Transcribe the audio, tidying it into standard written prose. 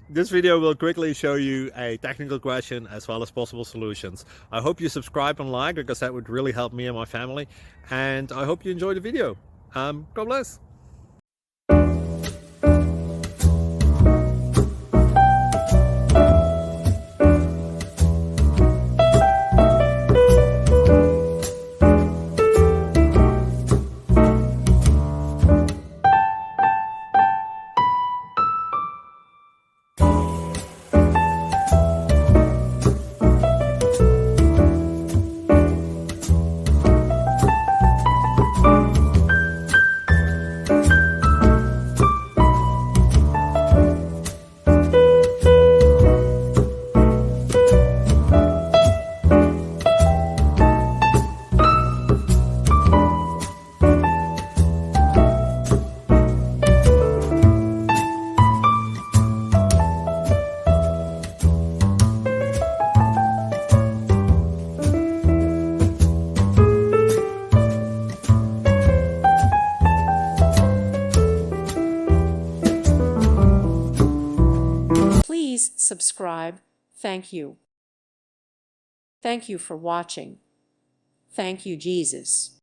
This video will quickly show you a technical question as well as possible solutions. I hope you subscribe and like, because that would really help me and my family. And I hope you enjoy the video. God bless. Please subscribe. Thank you. Thank you for watching. Thank you, Jesus.